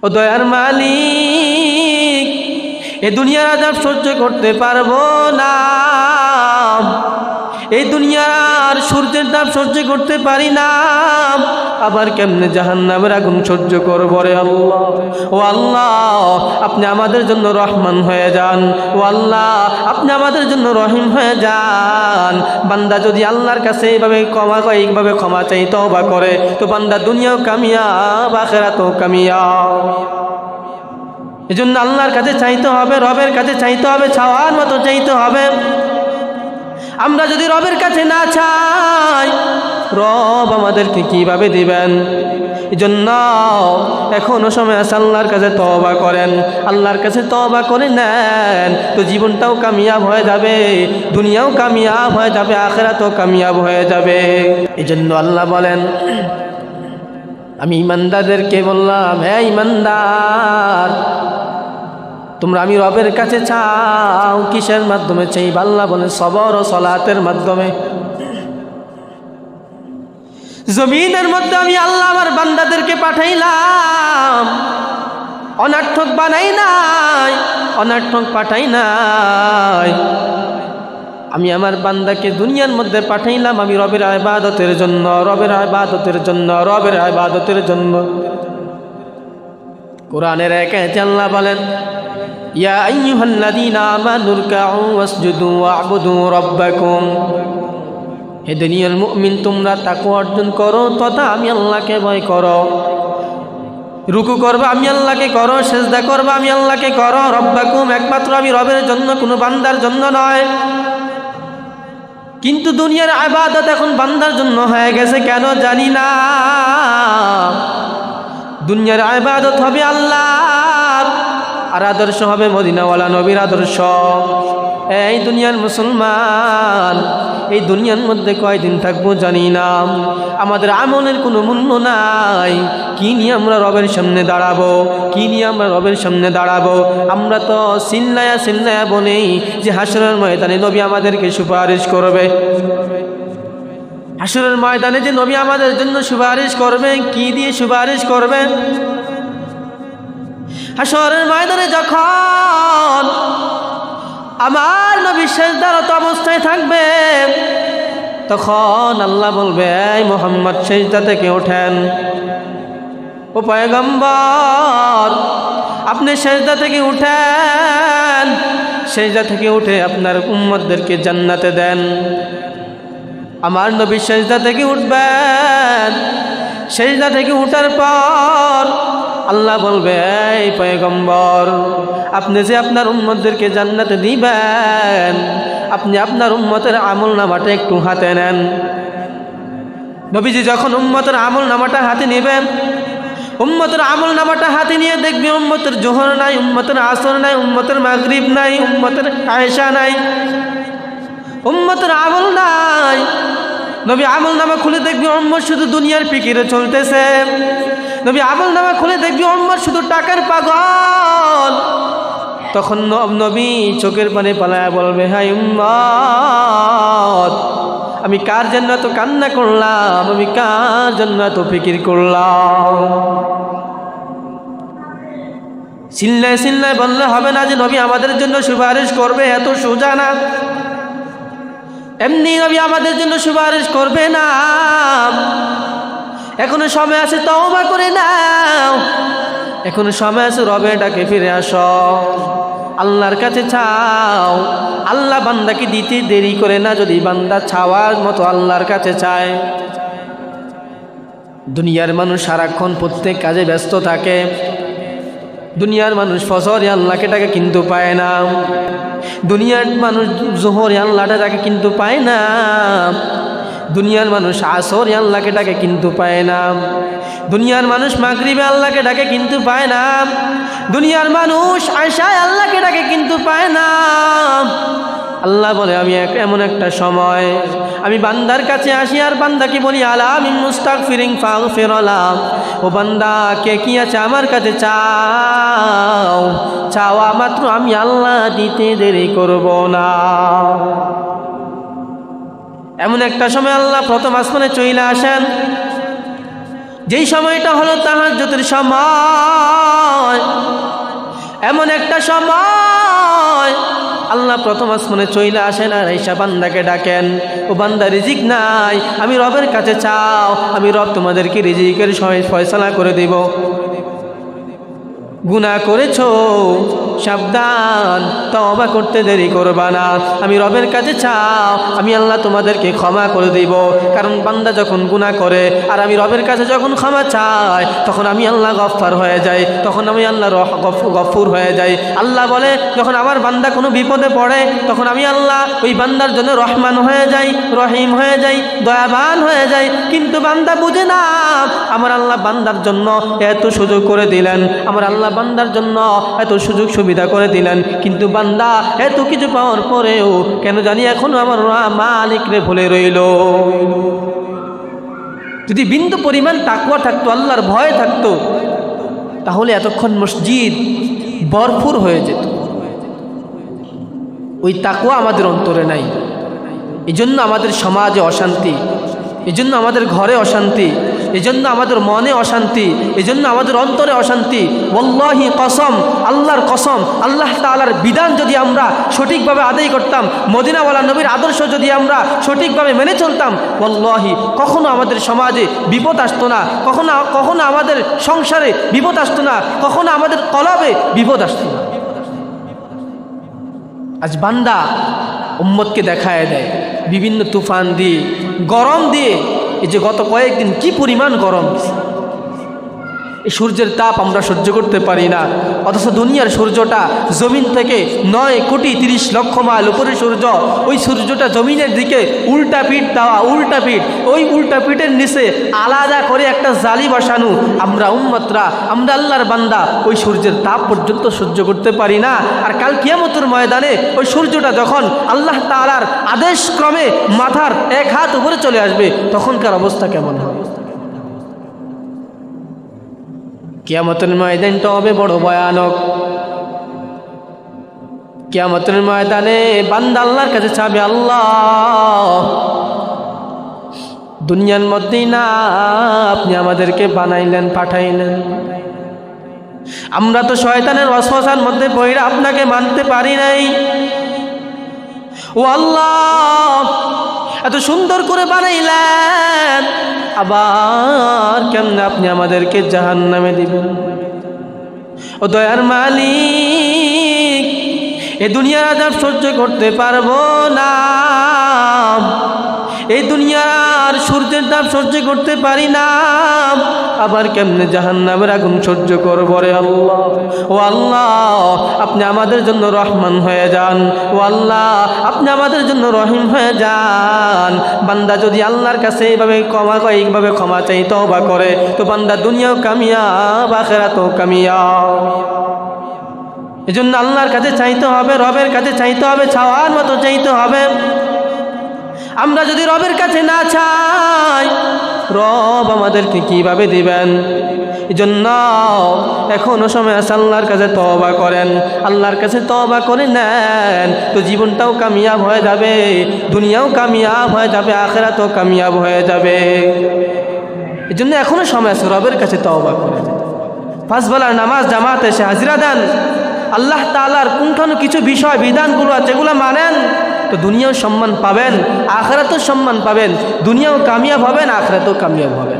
ও দয়ার মালিক, এ দুনিয়ার আযাব সহ্য করতে পারবো না, এই দুনিয়ার সূর্যের তাপ সহ্য করতে পারি না, আবার কেমনে জাহান্নামের আগুন সহ্য করবো রে আল্লাহ। ও আল্লাহ, আপনি আমাদের জন্য রহমান হয়ে যান। ও আল্লাহ, আপনি আমাদের জন্য রহিম হয়ে যান। বান্দা যদি আল্লাহর কাছে এইভাবে ক্ষমা চাই, তওবা করে, তো বান্দা দুনিয়াও কামিয়াব, আখিরাতেও কামিয়াব। এজন্য আল্লাহর কাছে চাইতে হবে, রবের কাছে চাইতে হবে, চাওয়ার মতো চাইতে হবে। আমরা যদি রবের কাছে না চাই, রব আমাদেরকে কিভাবে দিবেন? এজন্য এখনো সময় আছে, আল্লাহর কাছে তওবা করেন, আল্লাহর কাছে তওবা করে নেন, তো জীবনটাও কামিয়াব হয়ে যাবে, দুনিয়াও কামিয়াব হয়ে যাবে, আখিরাতেও কামিয়াব হয়ে যাবে। এজন্য আল্লাহ বলেন, আমি ইমানদারদেরকে বললাম, হে ইমানদার, তোমরা আমি রবের কাছে চাও। কিসের মাধ্যমে চাই? আল্লাহ বলেন সবর ও সালাতের মাধ্যমে। জমিনের মধ্যে আমি আল্লাহ আমার বান্দাদেরকে পাঠাইলাম, অনার্থক বানাই নাই, অনার্থক পাঠাই নাই। আমি আমার বান্দাকে দুনিয়ার মধ্যে পাঠাইলাম আমি রবের ইবাদতের জন্য, রবের ইবাদতের জন্য, রবের ইবাদতের জন্য। কোরআনের এক আয়াতে আল্লাহ বলেন, ইয়া আইয়ুহাল্লাযীনা আমানু রুকউ ওয়াসজুদু ওয়া'বুদু রাব্বাকুম। হে দুনিয়ার মুমিন, তোমরা তাকওয়া অর্জন করো তথা আমি আল্লাহকে ভয় করো। রুকু করবা আমি আল্লাহকে করো, সিজদা করবা আমি আল্লাহকে করো। রব্বাকুম, একমাত্র আমি রবের জন্য, কোনো বান্দার জন্য নয়। কিন্তু দুনিয়ার ইবাদত এখন বান্দার জন্য হয়ে গেছে, কেন জানি না। দুনিয়ার ইবাদত হবে আল্লাহর, আর আদর্শ হবে মদিনাওয়ালা নবীর আদর্শ। এই দুনিয়ার মুসলমান, এই দুনিয়ার মধ্যে কয়দিন থাকবো জানি না। আমাদের আমলের কোনো মূল্য নাই। কি নিয়ে আমরা রবের সামনে দাঁড়াবো? কি নিয়ে আমরা রবের সামনে দাঁড়াবো? আমরা তো চিল্লায়া চিল্লায়া বলি যে হাসরের ময়দানে নবী আমাদেরকে সুপারিশ করবে। হাসরের ময়দানে যে নবী আমাদের জন্য সুপারিশ করবে, কি দিয়ে সুপারিশ করবে? হাসরের ময়দানে যখন আমার নবী সিজদারত অবস্থায় থাকবে, তখন আল্লাহ বলবে, এই মুহাম্মদ সিজদা থেকে ওঠেন। ও পয়গম্বর, আপনি সিজদা থেকে উঠেন, সিজদা থেকে উঠে আপনার উম্মতদেরকে জান্নাতে দেন। আমার নবী সিজদা থেকে উঠবেন। সিজদা থেকে উঠার পর আল্লাহ বলবে, এই পয়গম্বর, আপনি যে আপনার উম্মতদেরকে জান্নাতে দিবেন, আপনি আপনার উম্মতের আমল নামাটা একটু হাতে নেন। নবীজি যখন উম্মতের আমল নামাটা হাতে নেবেন, উম্মতের আমল নামাটা হাতে নিয়ে দেখবে উম্মতের জোহর নাই, উম্মতের আসর নাই, উম্মতের মাগরিব নাই, উম্মতের আয়েশা নাই, উম্মতের আমল নাই। নবী আমল নামা খুলে দেখবি উম্মত শুধু দুনিয়ার ফিকিরে চলতেছে। নবী আমল নামা খুলে দেখবি উম্মত শুধু টাকার পাগল। তখন নবী চোখের পানে পালায়া বলবে, হাই উম্মত, আমি কার জন্য তো কান্না করলাম, আমি কার জন্য তো ফিকির করলাম। চিল্লায় চিল্লায় বললে হবে না যে নবী আমাদের জন্য সুপারিশ করবে, এত সোজা না। এমনি নবী আমাদের জন্য সুপারিশ করবে না। এখনো সময় আছে, তওবা করে নাও। এখনো সময় আছে, রবের ডাকে ফিরে আসো, আল্লাহর কাছে চাও। আল্লাহ বান্দাকে দিতে দেরি করে না, যদি বান্দা চাওয়ার মতো আল্লাহর কাছে চায়। দুনিয়ার মানুষ সারাক্ষণ প্রত্যেক কাজে ব্যস্ত থাকে। দুনিয়ার মানুষ ফজরে আল্লাহকে ডাকে কিন্তু পায় না। দুনিয়ার মানুষ জোহরে আল্লাহটা ডাকে কিন্তু পায় না। দুনিয়ার মানুষ আসরে আল্লাহকে ডাকে কিন্তু পায় না। দুনিয়ার মানুষ মাগরিবে আল্লাহকে ডাকে কিন্তু পায় না। দুনিয়ার মানুষ আয়েশায় আল্লাহকে ডাকে কিন্তু পায় না। আল্লাহ বলে, আমি এমন একটা সময় আমি বান্দার কাছে আসি আর বান্দাকে বলি, আলা মিন মুস্তাগফিরিন ফাগফির লাহ। ও বান্দা, কে কি আছে আমার কাছে চাও, চাওয়া মাত্র আমি আল্লাহ দিতে দেরি করব না। এমন একটা সময় আল্লাহ প্রথম আসমানে চলে আসেন, যেই সময়টা হলো তাহাজ্জুদের সময়। এমন একটা সময় আল্লাহ প্রথম আসমানে চইলা আসেন আর ঈশা বান্দাকে ডাকেন, ও বান্দা রিজিক নাই, আমি রবের কাছে চাও, আমি রব তোমাদেরকে রিজিকের ফয়সালা করে দেব। গুনাহ করেছো সাবধান, তওবা করতে দেরি করবা না, আমি রবের কাছে চাও, আমি আল্লাহ তোমাদেরকে ক্ষমা করে দিব। কারণ বান্দা যখন গুনাহ করে আর আমি রবের কাছে যখন ক্ষমা চাই, তখন আমি আল্লাহ গফফার হয়ে যাই, তখন আমি আল্লাহ গফুর হয়ে যাই। আল্লাহ বলে যখন আমার বান্দা কোনো বিপদে পড়ে, তখন আমি আল্লাহ ওই বান্দার জন্য রহমান হয়ে যাই, রহিম হয়ে যাই, দয়াবান হয়ে যাই। কিন্তু বান্দা বুঝে না, আমার আল্লাহ বান্দার জন্য এত সুযোগ করে দিলেন, আমার আল্লাহ বান্দার জন্য এত সুযোগ সুবিধা করে দিলেন, কিন্তু বান্দা এত কিছু পাওয়ার পরেও কেন জানি এখনো আমার মালিকরে ভুলে রইল। যদি বিন্দু পরিমাণ তাকওয়া থাকতো, আল্লাহর ভয় থাকতো, তাহলে এতক্ষণ মসজিদ ভরপুর হয়ে যেত। ওই তাকওয়া আমাদের অন্তরে নাই, এজন্য আমাদের সমাজে অশান্তি, এজন্য আমাদের ঘরে অশান্তি, এজন্য আমাদের মনে অশান্তি, এজন্য আমাদের অন্তরে অশান্তি। ওয়াল্লাহি কসম, আল্লাহর কসম, আল্লাহ তাআলার বিধান যদি আমরা সঠিকভাবে আদায় করতাম, মদিনাওয়ালা নবীর আদর্শ যদি আমরা সঠিকভাবে মেনে চলতাম, ওয়াল্লাহি কখনো আমাদের সমাজে বিপদ আসতো না, কখনো আমাদের সংসারে বিপদ আসতো না, কখনো আমাদের কলবে বিপদ আসতো না। আজ বান্দা উম্মতকে দেখায় দেয় বিভিন্ন তুফান দিয়ে, গরম দিয়ে। এই যে গত কয়েকদিন কি পরিমাণ গরম, এই সূর্যের তাপ আমরা সহ্য করতে পারি না, অথচ দুনিয়ার সূর্যটা জমিন থেকে 9,30,00,000 মাইল উপরে সূর্য, ওই সূর্যটা জমিনের দিকে উল্টা পিঠ দেওয়া, উল্টা পিঠ, ওই উল্টা পিঠের নিচে আলাদা করে একটা জালি বসানো। আমরা উম্মতরা, আমরা আল্লাহর বান্দা ওই সূর্যের তাপ পর্যন্ত সহ্য করতে পারি না। আর কাল কিয়ামতের ময়দানে ওই সূর্যটা যখন আল্লাহ তাআলার আদেশ ক্রমে মাথার 1 হাত উপরে চলে আসবে, তখনকার অবস্থা কেমন হবে? কিয়ামতের ময়দানটা হবে বড় ভয়ানক। কিয়ামতের ময়দানে বান্দা আল্লাহর কাছে চাবে, আল্লাহ দুনিয়ার মধ্যেই না আপনি আমাদেরকে বানাইলেন, পাঠাইলেন, আমরা তো শয়তানের ওয়াসওয়াসার মধ্যে পড়ে আপনাকে মানতে পারি নাই। ও আল্লাহ, এত সুন্দর করে বানাইলেন, আবার কেমনে আপনি আমাদেরকে জাহান্নামে দিবেন? ও দয়ার মালিক, এই দুনিয়ার আযাব সহ্য করতে পারবো না, এই দুনিয়ার সূর্যের তাপ সহ্য করতে পারি না, আবার কেমনে জাহান্নামের আগুন সহ্য করব রে আল্লাহ। ও আল্লাহ, আপনি আমাদের জন্য রহমান হয়ে যান, ও আল্লাহ আপনি আমাদের জন্য রহিম হয়ে যান। বান্দা যদি আল্লাহর কাছে এইভাবে ক্ষমা চাই, তওবা করে, তো বান্দা দুনিয়াও কামিয়াব, আখিরাতেও কামিয়াব। এজন্য আল্লাহর কাছে চাইতে হবে, রবের কাছে চাইতে হবে, চাওয়ার মতো চাইতে হবে। আমরা যদি রবের কাছে না চাই, রব আমাদেরকে কিভাবে দিবেন? এজন্য এখনো সময় আছে, আল্লাহর কাছে তওবা করেন, আল্লাহর কাছে তওবা করে নেন, তো জীবনটাও কামিয়াব হয়ে যাবে, দুনিয়াও কামিয়াব হয়ে যাবে, আখিরাতেও কামিয়াব হয়ে যাবে। এজন্য এখনো সময় আছে, রবের কাছে তওবা করেন। 5 বেলার নামাজ জামাতে এসে হাজিরা দেন, আল্লাহ তাআলার কোনখানে কিছু বিষয় বিধানগুলো আছে এগুলো মানেন, তো দুনিয়াও সম্মান পাবেন, আখিরাতেও সম্মান পাবেন, দুনিয়াও কামিয়াব হবেন, আখিরাতেও কামিয়াব হবেন।